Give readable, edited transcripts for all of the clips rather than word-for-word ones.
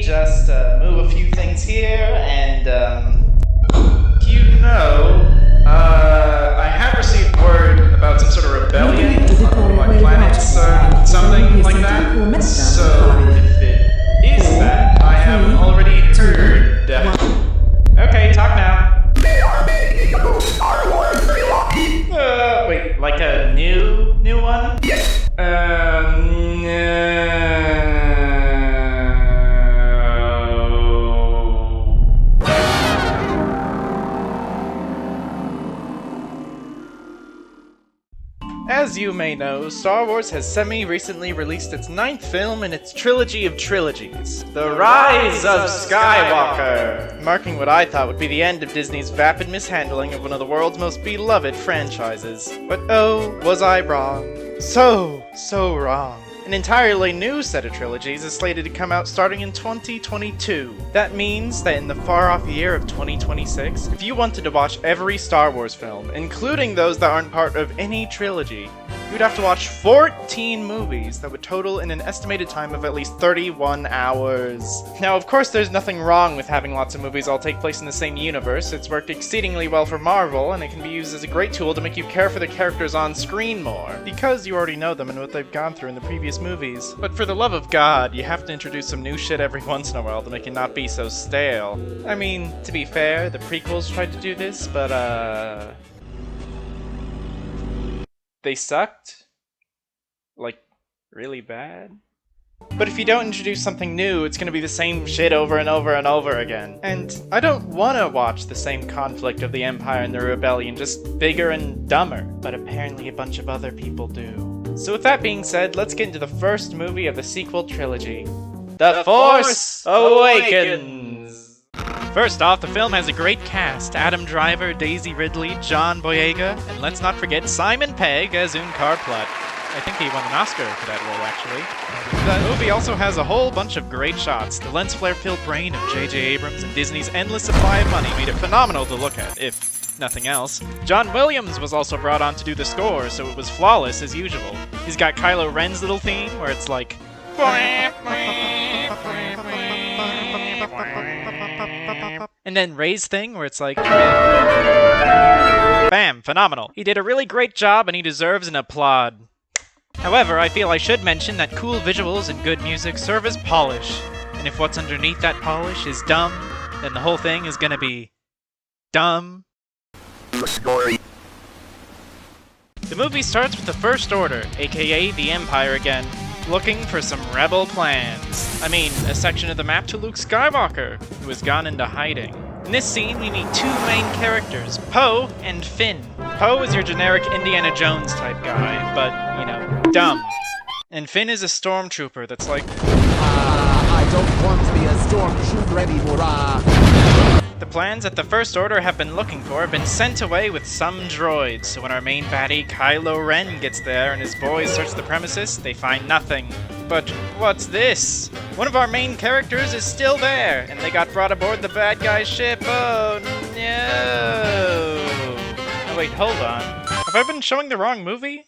just move a few things here, and I have received word about some sort of rebellion on my planet's something like that. So if it is that, I have already heard. Okay, talk now. Wait, like a new one? As you may know, Star Wars has semi-recently released its 9th film in its trilogy of trilogies, The Rise of Skywalker, marking what I thought would be the end of Disney's vapid mishandling of one of the world's most beloved franchises. But oh, was I wrong. So wrong. An entirely new set of trilogies is slated to come out starting in 2022. That means that in the far-off year of 2026, if you wanted to watch every Star Wars film, including those that aren't part of any trilogy, you'd have to watch 14 movies that would total in an estimated time of at least 31 hours. Now, of course, there's nothing wrong with having lots of movies all take place in the same universe. It's worked exceedingly well for Marvel, and it can be used as a great tool to make you care for the characters on screen more, because you already know them and what they've gone through in the previous movies. But for the love of God, you have to introduce some new shit every once in a while to make it not be so stale. I mean, to be fair, the prequels tried to do this, but they sucked. Like, really bad. But if you don't introduce something new, it's gonna be the same shit over and over and over again. And I don't wanna watch the same conflict of the Empire and the Rebellion, just bigger and dumber. But apparently a bunch of other people do. So with that being said, let's get into the first movie of the sequel trilogy. The Force Awakens! First off, the film has a great cast. Adam Driver, Daisy Ridley, John Boyega, and let's not forget Simon Pegg as Unkar Plutt. I think he won an Oscar for that role, actually. The movie also has a whole bunch of great shots. The lens flare-filled brain of J.J. Abrams and Disney's endless supply of money made it phenomenal to look at, if nothing else. John Williams was also brought on to do the score, so it was flawless as usual. He's got Kylo Ren's little theme, where it's like... and then Rey's thing, where it's like... bam, phenomenal. He did a really great job and he deserves an applaud. However, I feel I should mention that cool visuals and good music serve as polish. And if what's underneath that polish is dumb, then the whole thing is gonna be... dumb. The movie starts with the First Order, aka the Empire again, looking for some rebel plans. I mean, a section of the map to Luke Skywalker, who has gone into hiding. In this scene, we meet two main characters, Poe and Finn. Poe is your generic Indiana Jones type guy, but, you know, dumb. And Finn is a stormtrooper that's like... I don't want to be a stormtrooper anymore, The plans that the First Order have been looking for have been sent away with some droids, so when our main baddie Kylo Ren gets there and his boys search the premises, they find nothing. But what's this? One of our main characters is still there, and they got brought aboard the bad guy's ship. Oh no! Oh wait, hold on. Have I been showing the wrong movie?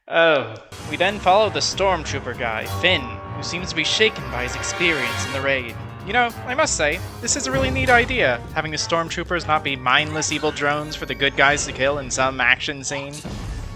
Oh. We then follow the stormtrooper guy, Finn, who seems to be shaken by his experience in the raid. You know, I must say, this is a really neat idea, having the stormtroopers not be mindless evil drones for the good guys to kill in some action scene.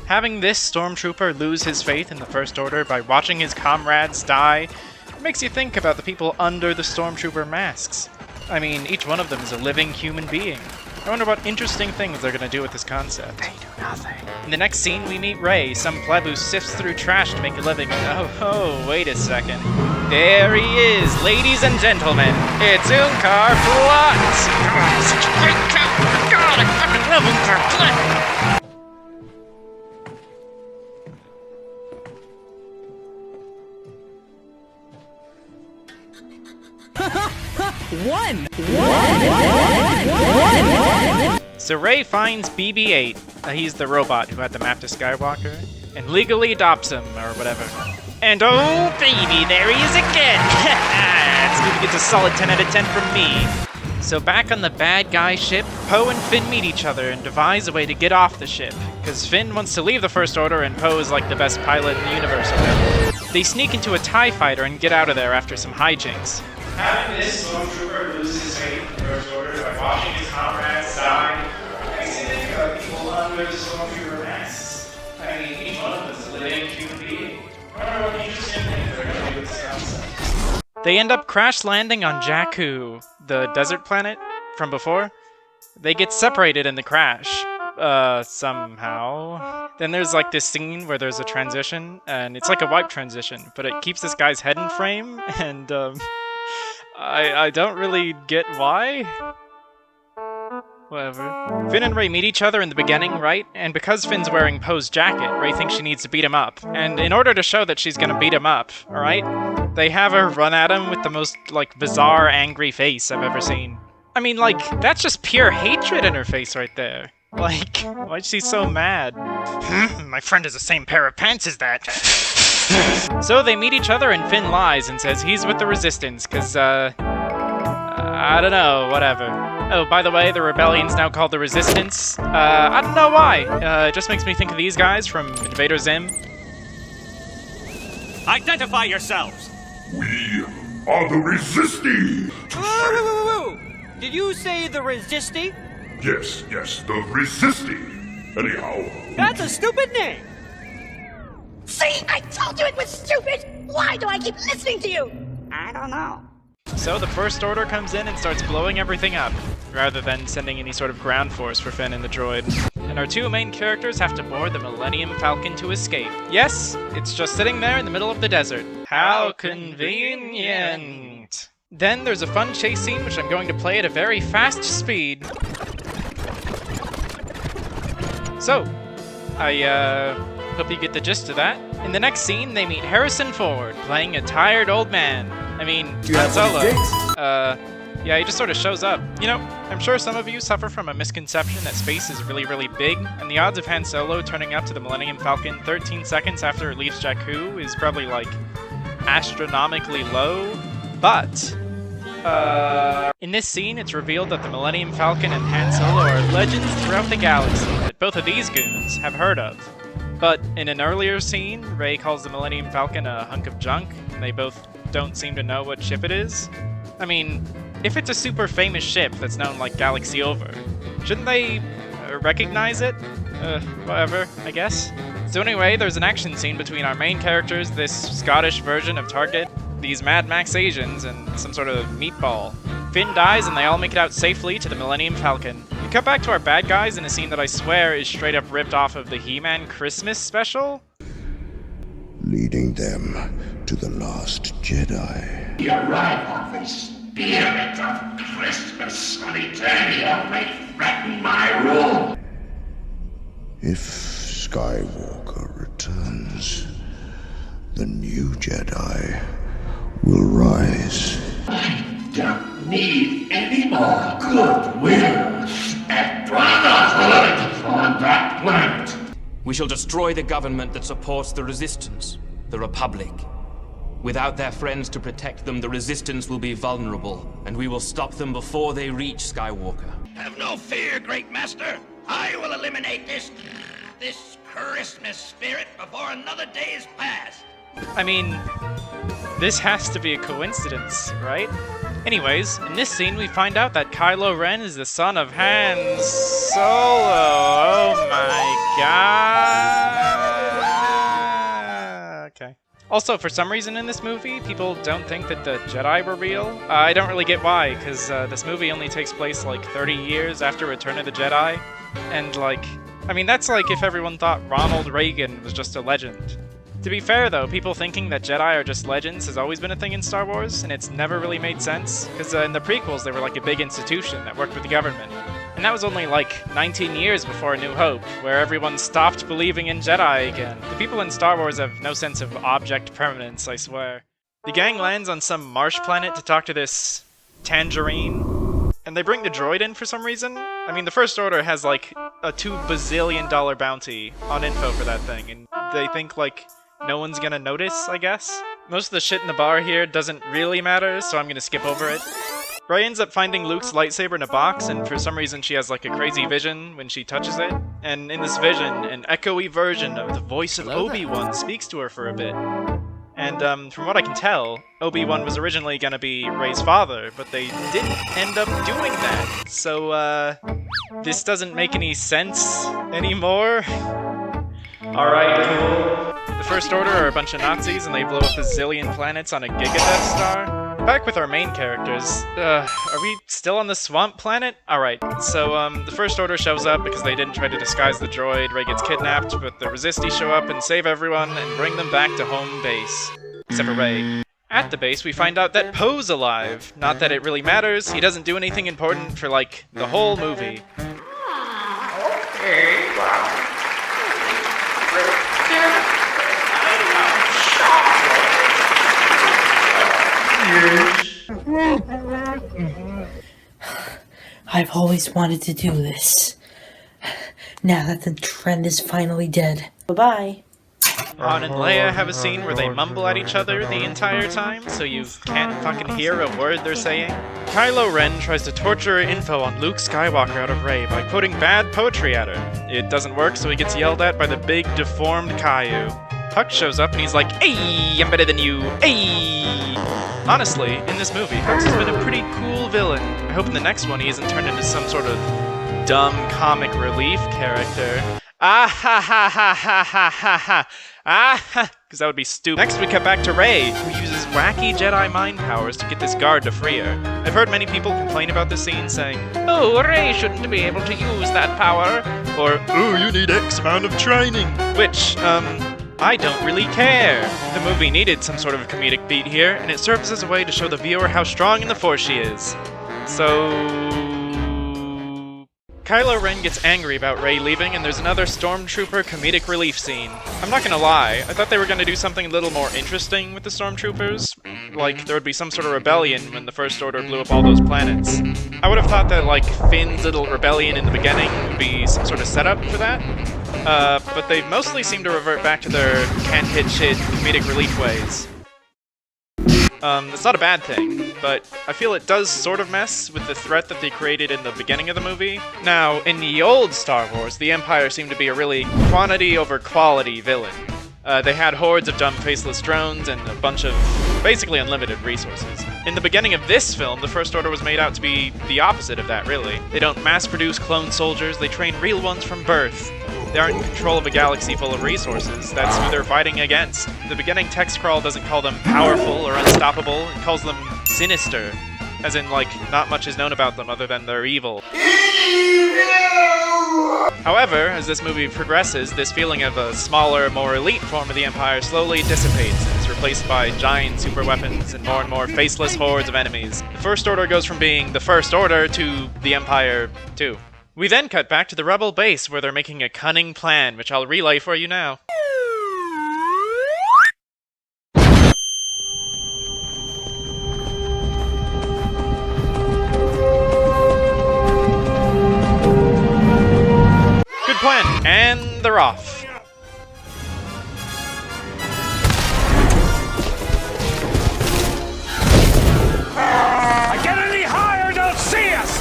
Having this stormtrooper lose his faith in the First Order by watching his comrades die, it makes you think about the people under the stormtrooper masks. I mean, each one of them is a living human being. I wonder what interesting things they're gonna do with this concept. They do nothing. In the next scene, we meet Rey, some pleb who sifts through trash to make a living. Oh, wait a second. There he is, ladies and gentlemen. It's Unkar Plutt! Such a great character! God, I fucking love Unkar Plutt! One! So Rey finds BB-8, he's the robot who had the map to Skywalker, and legally adopts him, or whatever. And oh baby, there he is again! It's going to get a solid 10 out of 10 from me. So back on the bad guy ship, Poe and Finn meet each other and devise a way to get off the ship, because Finn wants to leave the First Order and Poe is like the best pilot in the universe or whatever. They sneak into a TIE fighter and get out of there after some hijinks. Having this stormtrooper lose his faith in the First Order by watching his comrades die makes you think about people under the stormtrooper masks. I mean, each one of us is a living human being. I wonder what the interesting things they're going to do with this concept. They end up crash landing on Jakku, the desert planet from before. They get separated in the crash. Somehow. Then there's like this scene where there's a transition, and it's like a wipe transition, but it keeps this guy's head in frame, and I don't really get why. Whatever. Finn and Rey meet each other in the beginning, right? And because Finn's wearing Poe's jacket, Rey thinks she needs to beat him up. And in order to show that she's gonna beat him up, alright? They have her run at him with the most, like, bizarre, angry face I've ever seen. I mean, like, that's just pure hatred in her face right there. Like, why's she so mad? My friend has the same pair of pants as that. So they meet each other and Finn lies and says he's with the Resistance, cause, I don't know, whatever. Oh, by the way, the rebellion's now called the Resistance. I don't know why. It just makes me think of these guys from Invader Zim. Identify yourselves! We are the Resisti! Whoa! Did you say the Resisti? Yes, the Resisti. Anyhow... That's a stupid name! See, I told you it was stupid! Why do I keep listening to you? I don't know. So the First Order comes in and starts blowing everything up, rather than sending any sort of ground force for Finn and the droid. And our two main characters have to board the Millennium Falcon to escape. Yes, it's just sitting there in the middle of the desert. How convenient! Then there's a fun chase scene which I'm going to play at a very fast speed. So, I hope you get the gist of that. In the next scene, they meet Harrison Ford, playing a tired old man. I mean, Han Solo. Yeah, he just sort of shows up. You know, I'm sure some of you suffer from a misconception that space is really, really big, and the odds of Han Solo turning up to the Millennium Falcon 13 seconds after it leaves Jakku is probably, like, astronomically low. But, in this scene, it's revealed that the Millennium Falcon and Han Solo are legends throughout the galaxy that both of these goons have heard of. But in an earlier scene, Rey calls the Millennium Falcon a hunk of junk, and they both don't seem to know what ship it is. I mean, if it's a super famous ship that's known like galaxy over, shouldn't they recognize it? Whatever, I guess. So anyway, there's an action scene between our main characters, this Scottish version of Target, these Mad Max Asians, and some sort of meatball. Finn dies and they all make it out safely to the Millennium Falcon. We cut back to our bad guys in a scene that I swear is straight up ripped off of the He-Man Christmas special. Leading them to the last Jedi. The arrival of the spirit of Christmas on Eternia may threaten my rule. If Skywalker returns, the new Jedi will rise. I don't need any more goodwill and brotherhood on that planet. We shall destroy the government that supports the Resistance, the Republic. Without their friends to protect them, the Resistance will be vulnerable, and we will stop them before they reach Skywalker. Have no fear, Great Master. I will eliminate this Christmas spirit before another day is past. I mean, this has to be a coincidence, right? Anyways, in this scene we find out that Kylo Ren is the son of Han Solo. Oh my god. Okay. Also, for some reason in this movie, people don't think that the Jedi were real. I don't really get why, because this movie only takes place like 30 years after Return of the Jedi. And like, I mean, that's like if everyone thought Ronald Reagan was just a legend. To be fair though, people thinking that Jedi are just legends has always been a thing in Star Wars, and it's never really made sense, because in the prequels they were like a big institution that worked with the government. And that was only like 19 years before A New Hope, where everyone stopped believing in Jedi again. The people in Star Wars have no sense of object permanence, I swear. The gang lands on some marsh planet to talk to this Tangerine, and they bring the droid in for some reason. I mean, the First Order has like a $2 bazillion bounty on info for that thing, and they think like no one's gonna notice, I guess. Most of the shit in the bar here doesn't really matter, so I'm gonna skip over it. Rey ends up finding Luke's lightsaber in a box, and for some reason she has like a crazy vision when she touches it. And in this vision, an echoey version of the voice of Obi-Wan speaks to her for a bit. And from what I can tell, Obi-Wan was originally gonna be Rey's father, but they didn't end up doing that. So, this doesn't make any sense anymore. Alright, cool. The First Order are a bunch of Nazis, and they blow up a zillion planets on a Giga Death Star. Back with our main characters. Are we still on the swamp planet? Alright, so, the First Order shows up because they didn't try to disguise the droid. Rey gets kidnapped, but the Resistee show up and save everyone and bring them back to home base. Except for Rey. At the base, we find out that Poe's alive. Not that it really matters, he doesn't do anything important for, like, the whole movie. I've always wanted to do this. Now that the trend is finally dead. Bye-bye. Han and Leia have a scene where they mumble at each other the entire time, so you can't fucking hear a word they're saying. Kylo Ren tries to torture info on Luke Skywalker out of Rey by quoting bad poetry at her. It doesn't work, so he gets yelled at by the big, deformed Caillou. Huck shows up and he's like, "Hey, I'm better than you, hey!" Honestly, in this movie, Hux has been a pretty cool villain. I hope in the next one he isn't turned into some sort of dumb comic relief character. Ah ha ha ha ha ha ha ha! Ah ha! Because that would be stupid. Next we cut back to Rey, who uses wacky Jedi mind powers to get this guard to free her. I've heard many people complain about this scene, saying, "Oh, Rey shouldn't be able to use that power," or, "Oh, you need X amount of training," which, I don't really care. The movie needed some sort of comedic beat here, and it serves as a way to show the viewer how strong in the Force she is. So... Kylo Ren gets angry about Rey leaving, and there's another Stormtrooper comedic relief scene. I'm not gonna lie, I thought they were gonna do something a little more interesting with the Stormtroopers. Like, there would be some sort of rebellion when the First Order blew up all those planets. I would have thought that, like, Finn's little rebellion in the beginning would be some sort of setup for that. But they mostly seem to revert back to their can't-hit-shit comedic relief ways. It's not a bad thing, but I feel it does sort of mess with the threat that they created in the beginning of the movie. Now, in the old Star Wars, the Empire seemed to be a really quantity over quality villain. They had hordes of dumb faceless drones and a bunch of basically unlimited resources. In the beginning of this film, the First Order was made out to be the opposite of that, really. They don't mass-produce clone soldiers, they train real ones from birth. They aren't in control of a galaxy full of resources, that's who they're fighting against. The beginning text crawl doesn't call them powerful or unstoppable, it calls them sinister. As in, like, not much is known about them other than they're evil. However, as this movie progresses, this feeling of a smaller, more elite form of the Empire slowly dissipates and is replaced by giant super weapons and more faceless hordes of enemies. The First Order goes from being the First Order to the Empire 2. We then cut back to the Rebel base where they're making a cunning plan, which I'll relay for you now. Good plan, and they're off. I get any higher, they'll see us!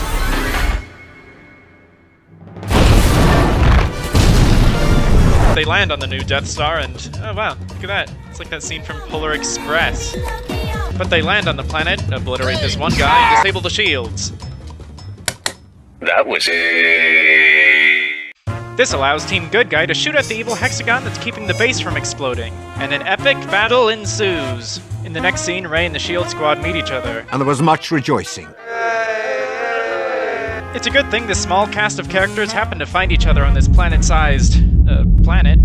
They land on the new Death Star and, oh wow, look at that. It's like that scene from Polar Express. But they land on the planet, obliterate this one guy, and disable the shields. That was it. This allows Team Good Guy to shoot at the evil hexagon that's keeping the base from exploding, and an epic battle ensues. In the next scene, Rey and the SHIELD squad meet each other. And there was much rejoicing. It's a good thing this small cast of characters happen to find each other on this planet-sized, planet,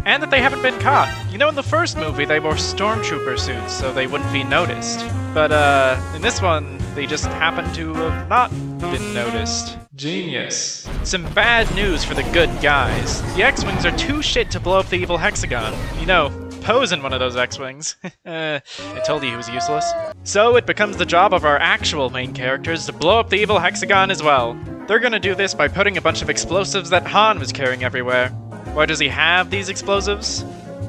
and that they haven't been caught. You know, in the first movie, they wore stormtrooper suits, so they wouldn't be noticed. But, in this one, they just happen to have not been noticed. Genius. Some bad news for the good guys. The X-Wings are too shit to blow up the evil hexagon. You know, Poe's in one of those X-Wings. I told you he was useless. So it becomes the job of our actual main characters to blow up the evil hexagon as well. They're gonna do this by putting a bunch of explosives that Han was carrying everywhere. Why does he have these explosives?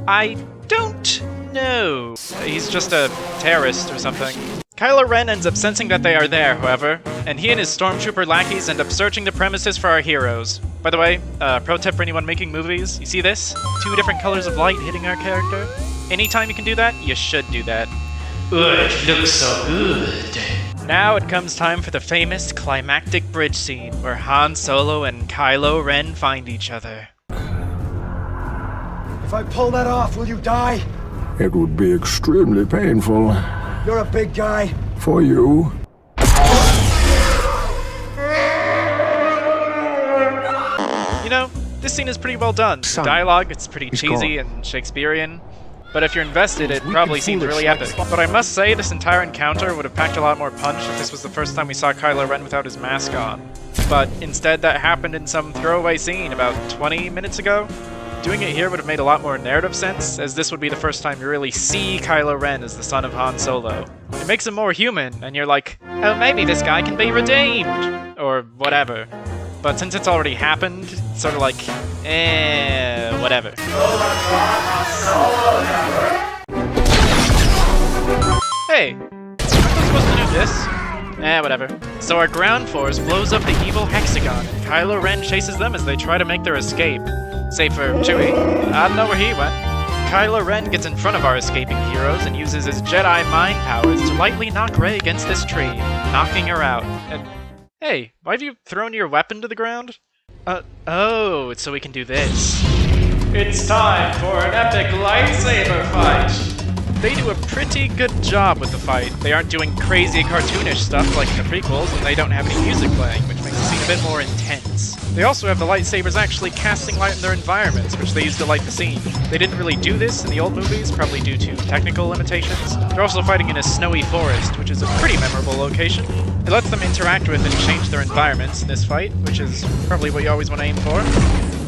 I don't know. He's just a terrorist or something. Kylo Ren ends up sensing that they are there, however, and he and his stormtrooper lackeys end up searching the premises for our heroes. By the way, pro tip for anyone making movies, you see this? 2 different colors of light hitting our character? anytime you can do that, you should do that. Ooh, it looks so good. Now it comes time for the famous climactic bridge scene where Han Solo and Kylo Ren find each other. If I pull that off, will you die? It would be extremely painful. You're a big guy. For you. You know, this scene is pretty well done. The dialogue, it's pretty cheesy and Shakespearean. But if you're invested, it probably seems really epic. But I must say, this entire encounter would have packed a lot more punch if this was the first time we saw Kylo Ren without his mask on. But instead, that happened in some throwaway scene about 20 minutes ago. Doing it here would have made a lot more narrative sense, as this would be the first time you really see Kylo Ren as the son of Han Solo. It makes him more human, and you're like, oh, maybe this guy can be redeemed! Or whatever. But since it's already happened, it's sort of like, whatever. Hey, aren't I supposed to do this? Whatever. So our ground force blows up the evil hexagon, and Kylo Ren chases them as they try to make their escape. Save for Chewie. I don't know where he went. Kylo Ren gets in front of our escaping heroes and uses his Jedi mind powers to lightly knock Rey against this tree, knocking her out. And hey, why have you thrown your weapon to the ground? Oh, it's so we can do this. It's time for an epic lightsaber fight! They do a pretty good job with the fight. They aren't doing crazy cartoonish stuff like in the prequels, and they don't have any music playing, which makes the scene a bit more intense. They also have the lightsabers actually casting light in their environments, which they use to light the scene. They didn't really do this in the old movies, probably due to technical limitations. They're also fighting in a snowy forest, which is a pretty memorable location. It lets them interact with and change their environments in this fight, which is probably what you always want to aim for.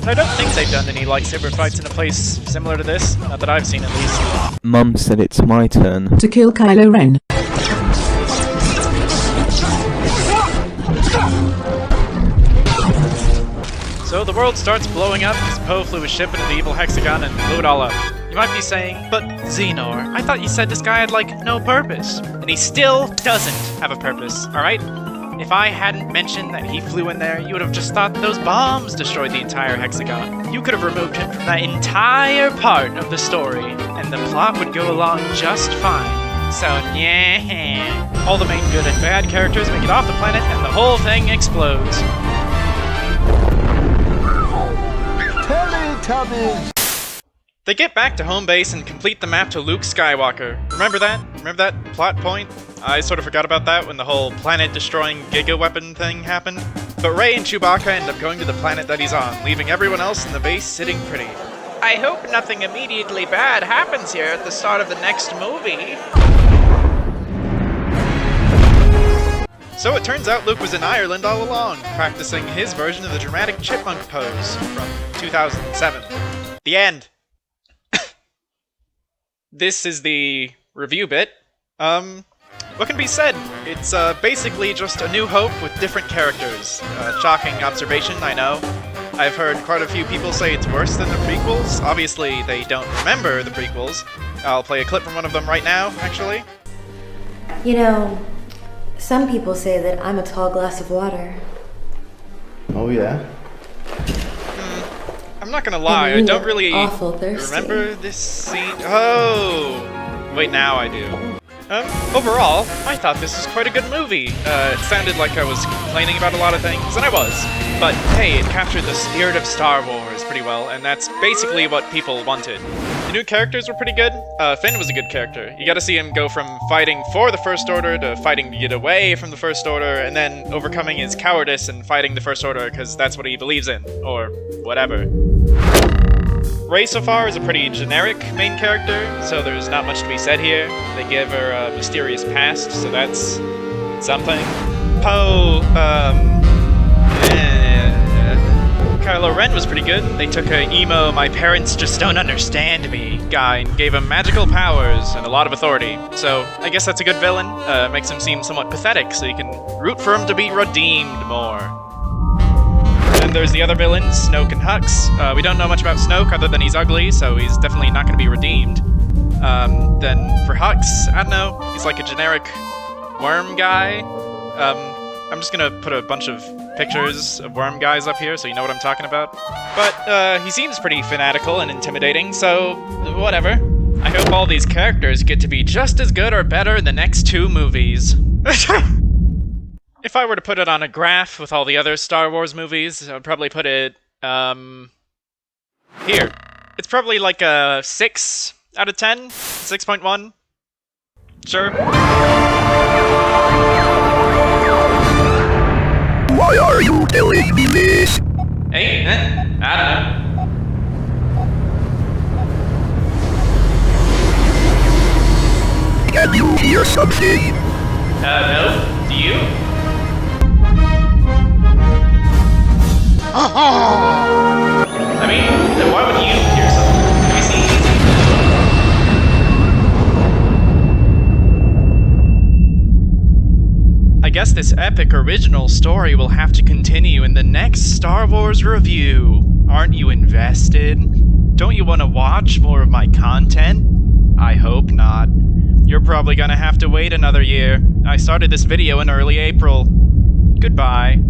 And I don't think they've done any lightsaber fights in a place similar to this, not that I've seen at least. Mum said it's my turn to kill Kylo Ren. So the world starts blowing up because Poe flew his ship into the evil hexagon and blew it all up. You might be saying, but Xenor, I thought you said this guy had, like, no purpose. And he still doesn't have a purpose, alright? If I hadn't mentioned that he flew in there, you would have just thought those bombs destroyed the entire hexagon. You could have removed him from that entire part of the story, and the plot would go along just fine. So, yeah. All the main good and bad characters make it off the planet, and the whole thing explodes. Teletubbies! They get back to home base and complete the map to Luke Skywalker. Remember that? Remember that plot point? I sort of forgot about that when the whole planet-destroying giga weapon thing happened. But Rey and Chewbacca end up going to the planet that he's on, leaving everyone else in the base sitting pretty. I hope nothing immediately bad happens here at the start of the next movie. So it turns out Luke was in Ireland all along, practicing his version of the dramatic chipmunk pose from 2007. The end. This is the review bit. What can be said? It's basically just A New Hope with different characters. Shocking observation, I know. I've heard quite a few people say it's worse than the prequels. Obviously, they don't remember the prequels. I'll play a clip from one of them right now, actually. You know, some people say that I'm a tall glass of water. Oh, yeah? I'm not gonna lie, I don't really thirsty. remember this scene. Oh! Wait, now I do. Overall, I thought this was quite a good movie. It sounded like I was complaining about a lot of things, and I was. But hey, it captured the spirit of Star Wars pretty well, and that's basically what people wanted. The new characters were pretty good. Finn was a good character. You gotta see him go from fighting for the First Order to fighting to get away from the First Order, and then overcoming his cowardice and fighting the First Order because that's what he believes in, or whatever. Rey so far is a pretty generic main character, so there's not much to be said here. They give her a mysterious past, so that's something. Poe, Kylo Ren was pretty good. They took a emo, my parents just don't understand me guy and gave him magical powers and a lot of authority. So I guess that's a good villain. Makes him seem somewhat pathetic, so you can root for him to be redeemed more. Then there's the other villains, Snoke and Hux. We don't know much about Snoke other than he's ugly, so he's definitely not going to be redeemed. Then for Hux, I don't know, he's like a generic worm guy. I'm just gonna put a bunch of pictures of worm guys up here so you know what I'm talking about. But he seems pretty fanatical and intimidating, so whatever. I hope all these characters get to be just as good or better in the next 2 movies. If I were to put it on a graph with all the other Star Wars movies, I would probably put it, here. It's probably like a 6 out of 10? 6.1? Sure. Why are you telling me this? Hey, I don't know. Can you hear something? No. Do you? I mean, then why would you hear something? Have you seen it? I guess this epic original story will have to continue in the next Star Wars review. Aren't you invested? Don't you want to watch more of my content? I hope not. You're probably gonna have to wait another year. I started this video in early April. Goodbye.